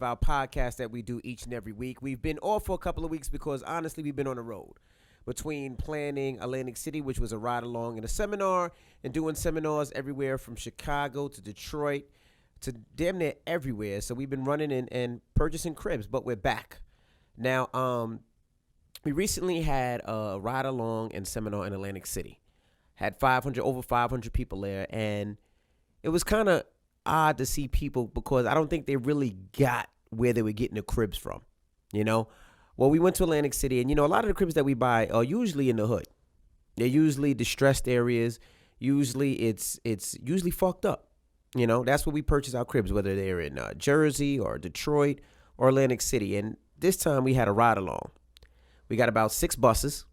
Our podcast that we do each and every week. We've been off for a couple of weeks because honestly we've been on the road between planning Atlantic City, which was a ride along and a seminar, and doing seminars everywhere from Chicago to Detroit to damn near everywhere. So we've been running and purchasing cribs, but we're back now. We recently had a ride along and seminar in Atlantic City. Had over 500 people there, and it was kind of odd to see people because I don't think they really got where they were getting the cribs from, Well, we went to Atlantic City, and a lot of the cribs that we buy are usually in the hood. They're usually distressed areas. Usually it's usually fucked up. That's where we purchase our cribs, whether they're in Jersey or Detroit or Atlantic City. And this time we had a ride along. We got about 6 buses,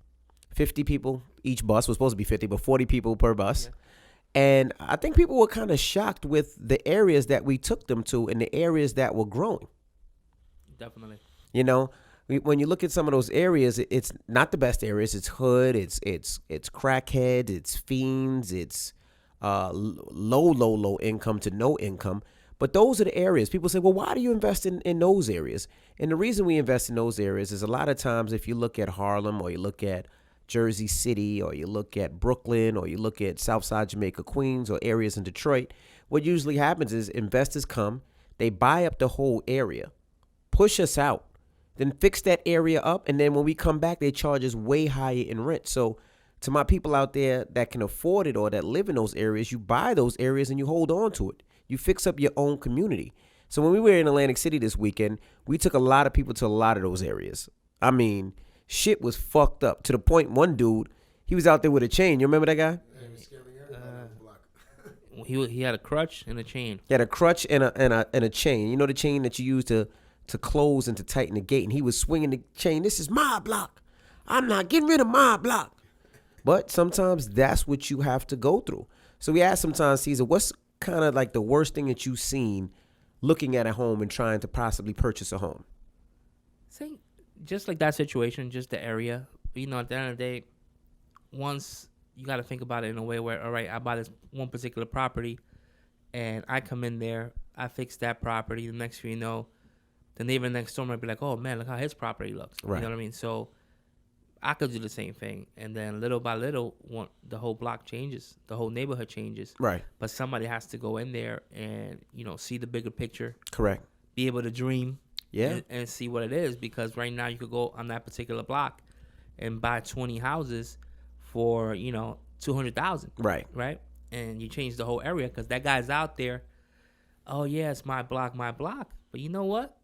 50 people each bus. Was supposed to be 50, but 40 people per bus. Yeah. And I think people were kind of shocked with the areas that we took them to and the areas that were growing. Definitely. When you look at some of those areas, it's not the best areas. It's hood. It's crackhead. It's fiends. It's low income to no income. But those are the areas. People say, well, why do you invest in those areas? And the reason we invest in those areas is a lot of times if you look at Harlem or you look at Jersey City, or you look at Brooklyn, or you look at Southside Jamaica, Queens, or areas in Detroit, what usually happens is investors come, they buy up the whole area, push us out, then fix that area up, and then when we come back, they charge us way higher in rent. So to my people out there that can afford it or that live in those areas, you buy those areas and you hold on to it. You fix up your own community. So when we were in Atlantic City this weekend, we took a lot of people to a lot of those areas. I mean, shit was fucked up to the point one dude, he was out there with a chain. You remember that guy? He had a crutch and a chain. He had a crutch and a chain. You know the chain that you use to close and to tighten the gate. And he was swinging the chain. This is my block. I'm not getting rid of my block. But sometimes that's what you have to go through. So we asked sometimes, Cesar, what's kind of like the worst thing that you've seen looking at a home and trying to possibly purchase a home? Say, just like that situation, just the area. At the end of the day, once you got to think about it in a way where, all right, I buy this one particular property and I come in there, I fix that property. The next thing you know, the neighbor next door might be like, oh man, look how his property looks. Right. You know what I mean? So I could do the same thing. And then little by little, the whole block changes. The whole neighborhood changes. Right. But somebody has to go in there and, see the bigger picture. Correct. Be able to dream. Yeah. And see what it is. Because right now you could go on that particular block and buy 20 houses for, $200,000. Right. Right. And you change the whole area because that guy's out there. Oh, yeah, it's my block. But you know what?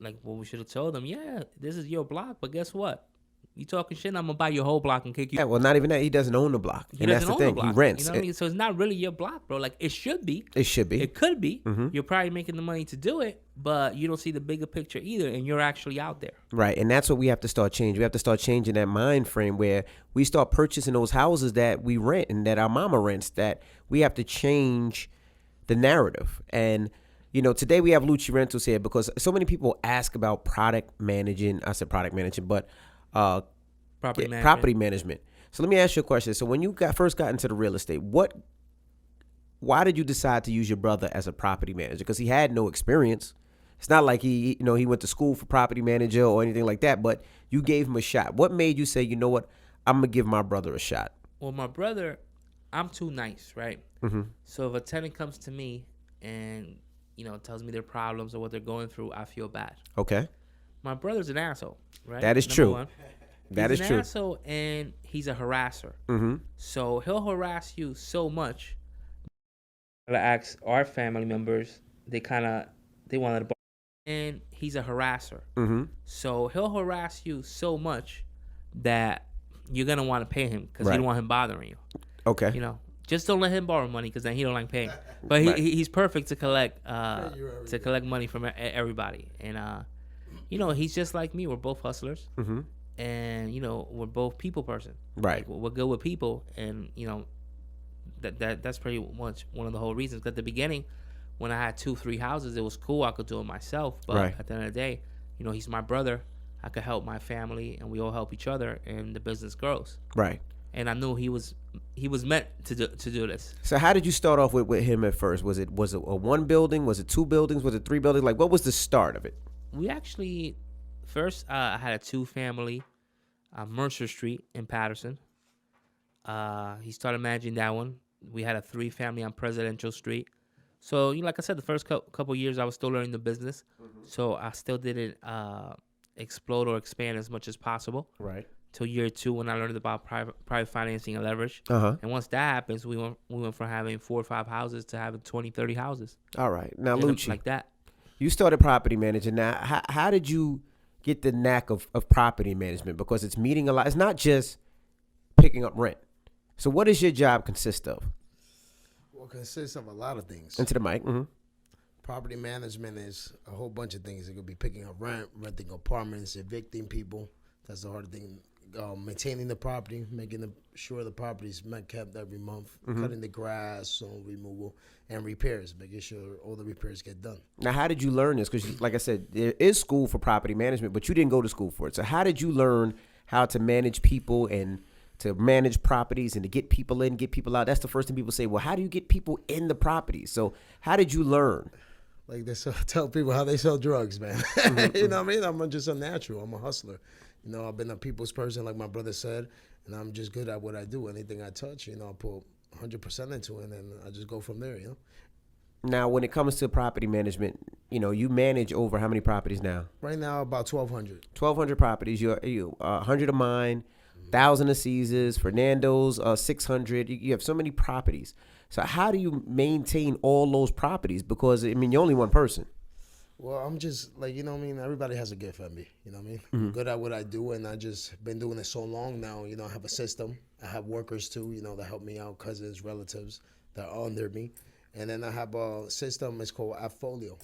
Like what we should have told them, yeah, this is your block, but guess what? You talking shit, I'm going to buy your whole block and kick you. Yeah, well, not even that. He doesn't own the block. And that's the thing. He rents. You know what I mean? So it's not really your block, bro. Like, it should be. It should be. It could be. Mm-hmm. You're probably making the money to do it, but you don't see the bigger picture either, and you're actually out there. Right, and that's what we have to start changing. We have to start changing that mind frame where we start purchasing those houses that we rent and that our mama rents, that we have to change the narrative. And today we have Lucci Rentals here because so many people ask about product managing. I said product managing, but property management. So let me ask you a question. So when you first got into the real estate, why did you decide to use your brother as a property manager? Because he had no experience. It's not like he went to school for property manager or anything like that, but you gave him a shot. What made you say, you know what, I'm going to give my brother a shot? Well, my brother, I'm too nice, right? Mm-hmm. So if a tenant comes to me and tells me their problems or what they're going through, I feel bad. Okay. My brother's an asshole, right? That is true. That is true. He's an asshole and he's a harasser. Mm-hmm. So he'll harass you so much. I ask our family members, they wanted to, and he's a harasser. Mm-hmm. So he'll harass you so much that you're gonna want to pay him because you don't want him bothering you. Okay. Just don't let him borrow money because then he don't like paying. But he's perfect to collect money from everybody. And he's just like me. We're both hustlers. Mm-hmm. And we're both people person. Right. Like, we're good with people, and that's pretty much one of the whole reasons. 'Cause at the beginning, when I had 2-3 houses, it was cool. I could do it myself. But at the end of the day, he's my brother. I could help my family, and we all help each other, and the business grows. Right. and I knew he was meant to do this. So how did you start off with him at first? Was it a one building? Was it two buildings? Was it three buildings? Like, what was the start of it? We actually first I had a 2-family, Mercer Street in Patterson. He started managing that one. We had a 3-family on Presidential Street. So, like I said, the first couple years I was still learning the business. So I still didn't explode or expand as much as possible. Right. Till year 2 when I learned about private financing and leverage. Uh-huh. And once that happens, we went from having 4 or 5 houses to having 20, 30 houses. All right. Now, Lucci, like that. You started property managing. Now, how did you get the knack of property management? Because it's meeting a lot. It's not just picking up rent. So what does your job consist of? Well, it consists of a lot of things. Into the mic. Mm-hmm. Property management is a whole bunch of things. It could be picking up rent, renting apartments, evicting people. That's the hard thing. Maintaining the property, making sure the property's kept every month, cutting the grass, snow removal, and repairs, making sure all the repairs get done. Now, how did you learn this? Because, like I said, there is school for property management, but you didn't go to school for it. So how did you learn how to manage people and to manage properties and to get people in, get people out? That's the first thing people say. Well, how do you get people in the properties? So how did you learn? Like they tell people how they sell drugs, man. You know what I mean? I'm just a natural. I'm a hustler. You know, I've been a people's person, like my brother said, and I'm just good at what I do. Anything I touch, I put 100% into it, and then I just go from there, Now, when it comes to property management, you manage over how many properties now? Right now, about 1,200. 1,200 properties. You 100 of mine, 1,000 of Caesar's, Fernando's, 600. You have so many properties. So how do you maintain all those properties? Because, you're only one person. Well, I'm just everybody has a gift at me, I'm good at what I do, and I just been doing it so long now, I have a system. I have workers too, that help me out, cousins, relatives that are under me. And then I have a system, it's called AppFolio.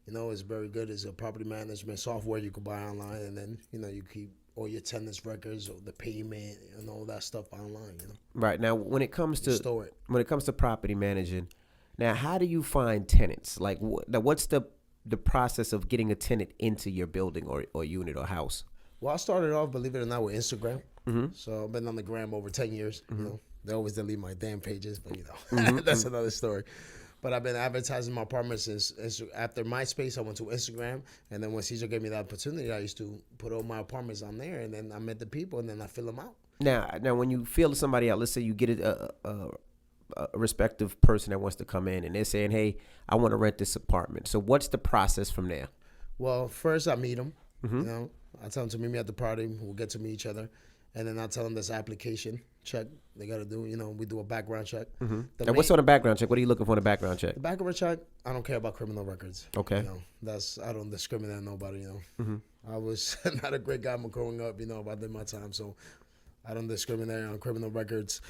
It's very good. It's a property management software you can buy online, and then, you keep all your tenants records, or the payment, and all that stuff online, Right. Now, when it comes to store it. When it comes to property managing, now, how do you find tenants? Like, what's the process of getting a tenant into your building or unit or house? Well, I started off, believe it or not, with Instagram. So I've been on the gram over 10 years. They always delete my damn pages, but that's another story. But I've been advertising my apartments since after MySpace. I went to Instagram, and then when Cesar gave me the opportunity, I used to put all my apartments on there, and then I met the people, and then I fill them out. Now, when you fill somebody out, let's say you get a respective person that wants to come in, and they're saying, "Hey, I want to rent this apartment." So, what's the process from there? Well, first I meet them. I tell them to meet me at the party. We'll get to meet each other, and then I tell them this application check they got to do. We do a background check. Now, what's on a background check? What are you looking for in a background check? The background check, I don't care about criminal records. Okay. I don't discriminate on nobody. I was not a great guy growing up. I did my time, so I don't discriminate on criminal records.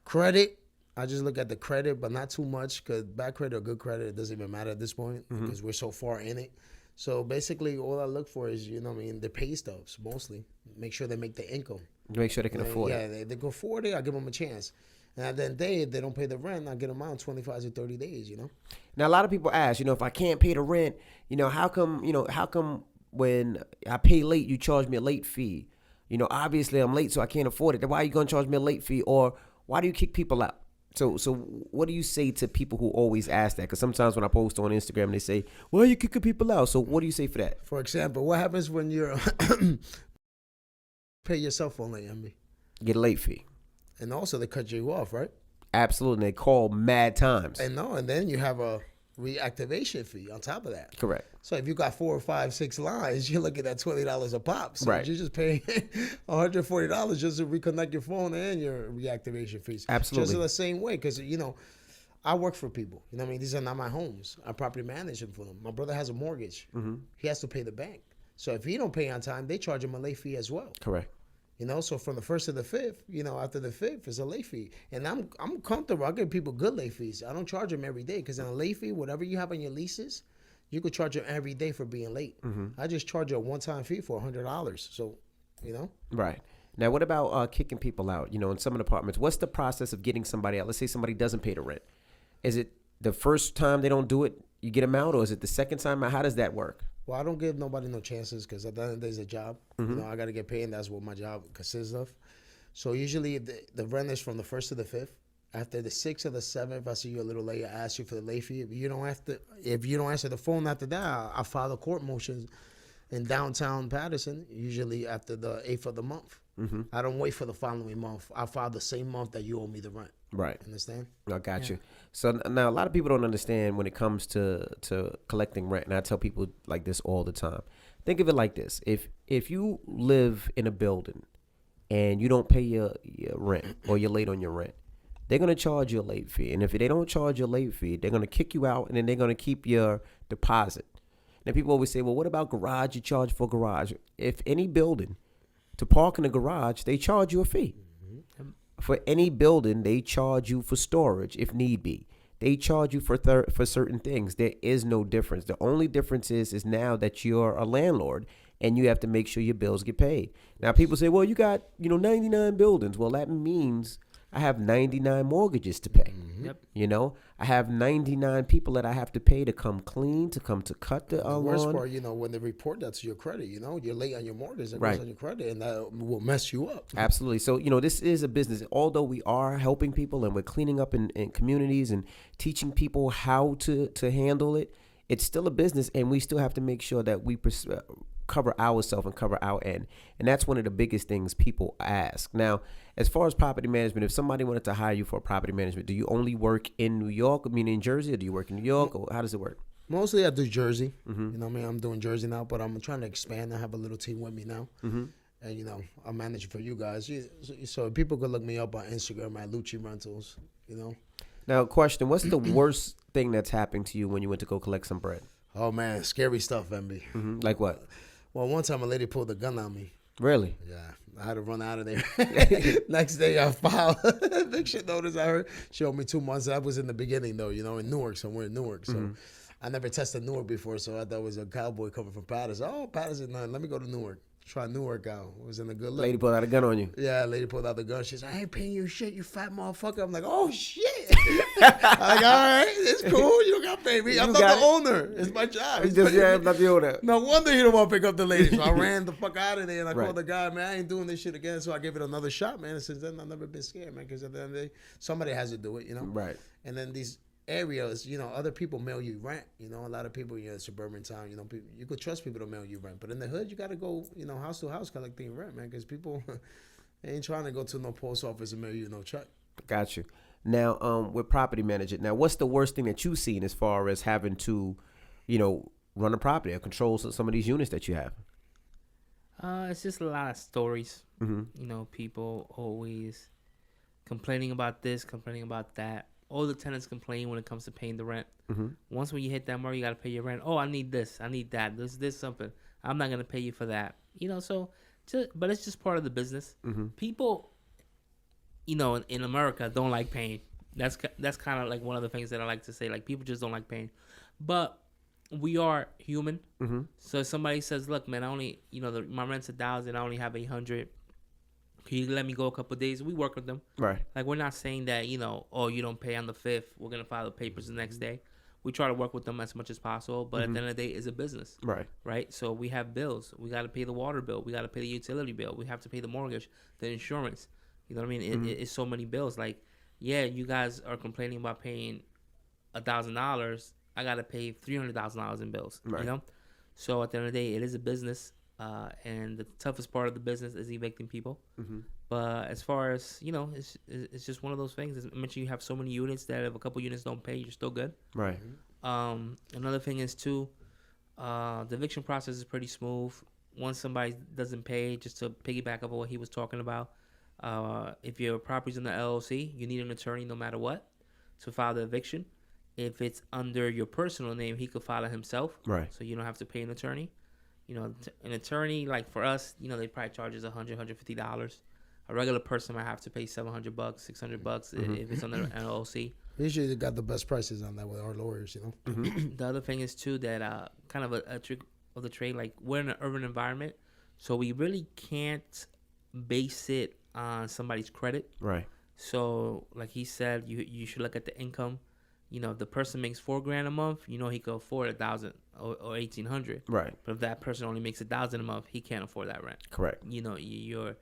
Credit, I just look at the credit, but not too much, because bad credit or good credit, it doesn't even matter at this point, because we're so far in it. So basically, all I look for is, the pay stubs, mostly. Make sure they make the income. Make sure they can afford it. Yeah, they can afford it, I give them a chance. And at the end of the day, if they don't pay the rent, I get them out in 25 to 30 days, Now, a lot of people ask, if I can't pay the rent, how come when I pay late, you charge me a late fee? Obviously I'm late, so I can't afford it. Then why are you going to charge me a late fee? Or why do you kick people out? So what do you say to people who always ask that? Because sometimes when I post on Instagram, they say, well, you kicking people out. So what do you say for that? For example, what happens when you're pay your cell phone late, MB? Get a late fee. And also they cut you off, right? Absolutely. They call mad times. And then you have a reactivation fee on top of that. Correct. So if you got 4 or 5, 6 lines, you're looking at $20 a pop. So right. You're just paying $140 just to reconnect your phone and your reactivation fees. Absolutely. Just in the same way, because I work for people. These are not my homes. I property manage them for them. My brother has a mortgage. He has to pay the bank. So if he don't pay on time, they charge him a late fee as well. Correct. So from the 1st to the 5th, after the 5th is a late fee. And I'm comfortable. I give people good late fees. I don't charge them every day, because in a late fee, whatever you have on your leases, you could charge them every day for being late. I just charge a one-time fee for $100. So, Right. Now, what about kicking people out? In some of the apartments, what's the process of getting somebody out? Let's say somebody doesn't pay the rent. Is it the first time they don't do it, you get them out, or is it the second time? How does that work? Well, I don't give nobody no chances, because at the end of the day, it's a job. I got to get paid, and that's what my job consists of. So usually the rent is from the 1st to the 5th. After the 6th or the 7th, I see you a little late. I ask you for the late fee. If you don't answer the phone after that, I file a court motion in downtown Patterson. Usually after the 8th of the month. Mm-hmm. I don't wait for the following month. I file the same month that you owe me the rent. Right. Understand? I got you. So now a lot of people don't understand when it comes to collecting rent, and I tell people like this all the time. Think of it like this: if you live in a building and you don't pay your rent or you're late on your rent, they're going to charge you a late fee. And if they don't charge you a late fee, they're going to kick you out, and then they're going to keep your deposit. And people always say, well, what about garage? You charge for garage. If any building, to park in a garage, they charge you a fee. Mm-hmm. For any building, they charge you for storage if need be. They charge you for certain things. There is no difference. The only difference is now that you're a landlord and you have to make sure your bills get paid. Now, people say, well, you got 99 buildings. Well, that means I have 99 mortgages to pay. Mm-hmm. Yep. I have 99 people that I have to pay to come clean, to come to cut the lawn. The worst part, when they report that to your credit, you're late on your mortgage, it right. goes on your credit, and that will mess you up. Absolutely. So, this is a business. Although we are helping people and we're cleaning up in communities and teaching people how to handle it, it's still a business, and we still have to make sure that we cover ourselves and cover our end. And that's one of the biggest things people ask. Now, as far as property management, if somebody wanted to hire you for property management, do you only work in New York, in Jersey, or do you work in New York, or how does it work? Mostly I do Jersey. Mm-hmm. I'm doing Jersey now, but I'm trying to expand. I have a little team with me now. Mm-hmm. And, I'm managing for you guys. So people could look me up on Instagram at Lucci Rentals, Now, question, what's the worst thing that's happened to you when you went to go collect some bread? Oh, man, scary stuff, MB. Mm-hmm. Like what? Well, one time a lady pulled a gun on me. Really? Yeah. I had to run out of there. Next day, I filed eviction notice. I heard she owed me 2 months. That was in the beginning, though, in Newark, somewhere in Newark. So I never tested Newark before, so I thought it was a cowboy coming from Patterson. Oh, Patterson, no, let me go to Newark. Try Newark out. It was in a good look. Lady pulled out a gun on you. Yeah, lady pulled out the gun. She's like, I ain't paying you shit, you fat motherfucker. I'm like, oh, shit. I'm like, all right, it's cool. You don't got to pay me. I'm not the owner. It's my job. I'm not the owner. No wonder he don't want to pick up the lady. So I ran the fuck out of there, and I called the guy, man, I ain't doing this shit again. So I gave it another shot, man. And since then, I've never been scared, man, because at the end of the day, somebody has to do it, Right. And then these areas, other people mail you rent. A lot of people in suburban town, you could trust people to mail you rent. But in the hood, you got to go, house to house collecting rent, man, because people ain't trying to go to no post office and mail you no check. Got you. Now, with property management, what's the worst thing that you've seen as far as having to, run a property or control some of these units that you have? It's just a lot of stories. Mm-hmm. People always complaining about this, complaining about that. All the tenants complain when it comes to paying the rent. Mm-hmm. Once when you hit that mark, you got to pay your rent. Oh, I need this. I need that. This something. I'm not going to pay you for that. But it's just part of the business. Mm-hmm. People, in America don't like paying. That's kind of like one of the things that I like to say. Like, people just don't like paying. But we are human. Mm-hmm. So if somebody says, look, man, I only, my rent's $1,000. I only have $800. Can you let me go a couple of days? We work with them. Right. Like, we're not saying that, you don't pay on the 5th. We're going to file the papers the next day. We try to work with them as much as possible. But at the end of the day, it's a business. Right. Right? So we have bills. We got to pay the water bill. We got to pay the utility bill. We have to pay the mortgage, the insurance. You know what I mean? It's so many bills. Like, yeah, you guys are complaining about paying $1,000. I got to pay $300,000 in bills. Right. So at the end of the day, it is a business. And the toughest part of the business is evicting people. Mm-hmm. But as far as, it's just one of those things. As I mentioned, you have so many units that if a couple units don't pay, you're still good. Right. Another thing is, too, the eviction process is pretty smooth. Once somebody doesn't pay, just to piggyback off of what he was talking about, if your property's in the LLC, you need an attorney no matter what to file the eviction. If it's under your personal name, he could file it himself. Right. So you don't have to pay an attorney. An attorney, like for us, they probably charges $100, $150. A regular person might have to pay $700, $600 if it's under an LLC. We usually got the best prices on that with our lawyers, Mm-hmm. The other thing is, too, that kind of a trick of the trade, like we're in an urban environment, so we really can't base it on somebody's credit. Right. So, like he said, you should look at the income. If the person makes $4,000 a month, he could afford $1,000 or $1,800. Right. But if that person only makes $1,000 a month, he can't afford that rent. Correct. Your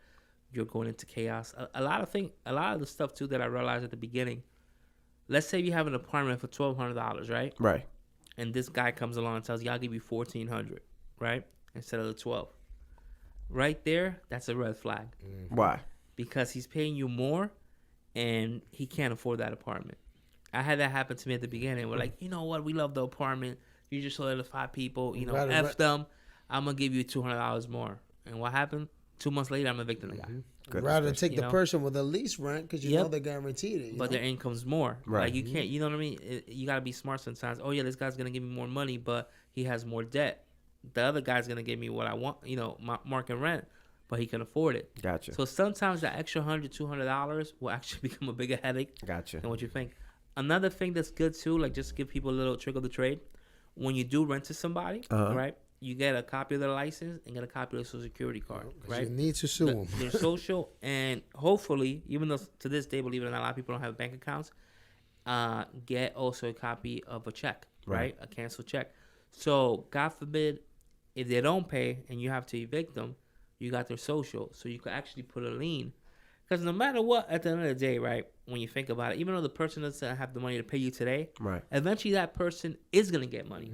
you're going into chaos. A lot of the stuff too that I realized at the beginning. Let's say you have an apartment for $1,200, right? Right. And this guy comes along and tells you, I'll give you $1,400, right? Instead of the 12. Right there, that's a red flag. Why? Because he's paying you more and he can't afford that apartment. I had that happen to me at the beginning. We're like, you know what? We love the apartment. You just sold it to 5 people. You know, F them. I'm going to give you $200 more. And what happened? 2 months later, I'm evicting the guy. Rather take the person with the least rent because you know they're guaranteed it. But their income's more. Right. Like, you can't, you know what I mean? You got to be smart sometimes. Oh, yeah, this guy's going to give me more money, but he has more debt. The other guy's going to give me what I want, you know, market rent, but he can afford it. Gotcha. So sometimes that extra $100, $200 will actually become a bigger headache Gotcha. than what you think. Another thing that's good, too, like just give people a little trick of the trade. When you do rent to somebody, right? You get a copy of their license and get a copy of their social security card, right? You need to sue them. Their social, and hopefully, even though to this day, believe it or not, a lot of people don't have bank accounts, get also a copy of a check, right? A canceled check. So, God forbid, if they don't pay and you have to evict them, you got their social, so you could actually put a lien. Because no matter what, at the end of the day, right, when you think about it, even though the person doesn't have the money to pay you today, right, eventually that person is going to get money.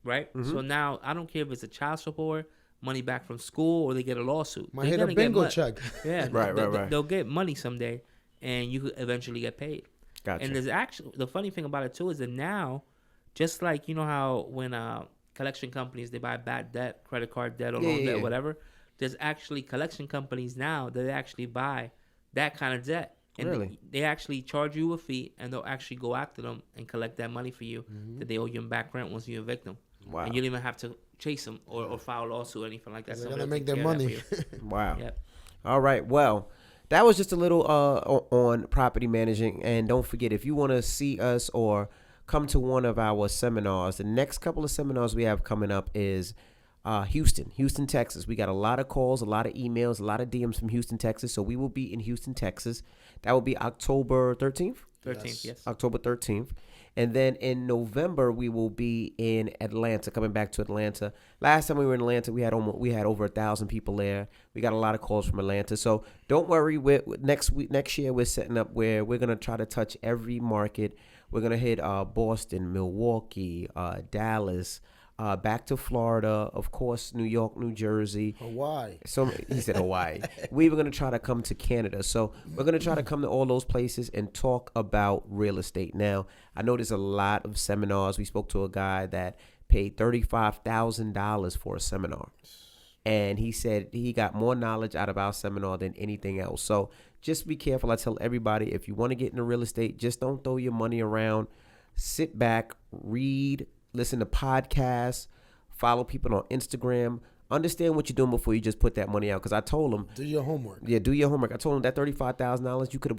Right? So now, I don't care if it's a child support, money back from school, or they get a lawsuit. Might hit a bingo check. Yeah. Right. They'll get money someday, and you could eventually get paid. Gotcha. And there's actually, the funny thing about it, too, is that now, just like, you know how when collection companies, they buy bad debt, credit card debt, or loan debt, whatever, there's actually collection companies now that they actually buy that kind of debt. And really? They actually charge you a fee, and they'll actually go after them and collect that money for you that they owe you in back rent once you evict them. Wow. And you don't even have to chase them or file a lawsuit or anything like that. They're going to make their money. Wow. Yep. All right. Well, that was just a little on property managing. And don't forget, if you want to see us or come to one of our seminars, the next couple of seminars we have coming up is Houston, Texas. We got a lot of calls, a lot of emails, a lot of DMs from Houston, Texas. So we will be in Houston, Texas. That will be October 13th? 13th, yes. October 13th. And then in November, we will be in Atlanta, coming back to Atlanta. Last time we were in Atlanta, we had over 1,000 people there. We got a lot of calls from Atlanta. So don't worry. Next year, we're setting up where we're going to try to touch every market. We're going to hit Boston, Milwaukee, Dallas, back to Florida, of course, New York, New Jersey. Hawaii. So he said Hawaii. We were going to try to come to Canada. So we're going to try to come to all those places and talk about real estate. Now, I know there's a lot of seminars. We spoke to a guy that paid $35,000 for a seminar. And he said he got more knowledge out of our seminar than anything else. So just be careful. I tell everybody, if you want to get into real estate, just don't throw your money around. Sit back, read, listen to podcasts, follow people on Instagram. Understand what you're doing before you just put that money out. Because I told him, do your homework. Yeah, do your homework. I told him that $35,000 you could have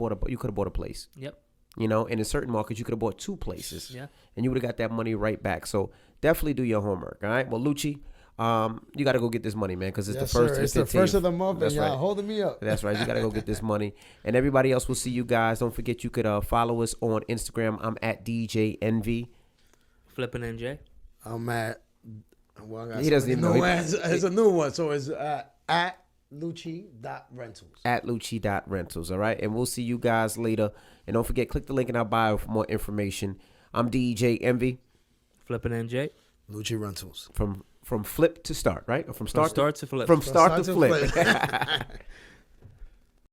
bought a place. Yep. You know, and in certain markets you could have bought 2 places. Yeah. And you would have got that money right back. So definitely do your homework. All right. Well, Lucci, you got to go get this money, man, because it's the first. Sir. It's the first of the month. That's and y'all right. holding me up. That's right. You got to go get this money. And everybody else will see you guys. Don't forget you could follow us on Instagram. I'm at DJ Envy. Flipping NJ. I'm at. Well, He doesn't even know. It's a new one, so it's at Lucci.rentals. At Lucci.rentals. All right. And we'll see you guys later. And don't forget, click the link in our bio for more information. I'm DJ Envy. Flipping NJ. Lucci Rentals. From flip to start, right? Or from start to flip. From start to flip.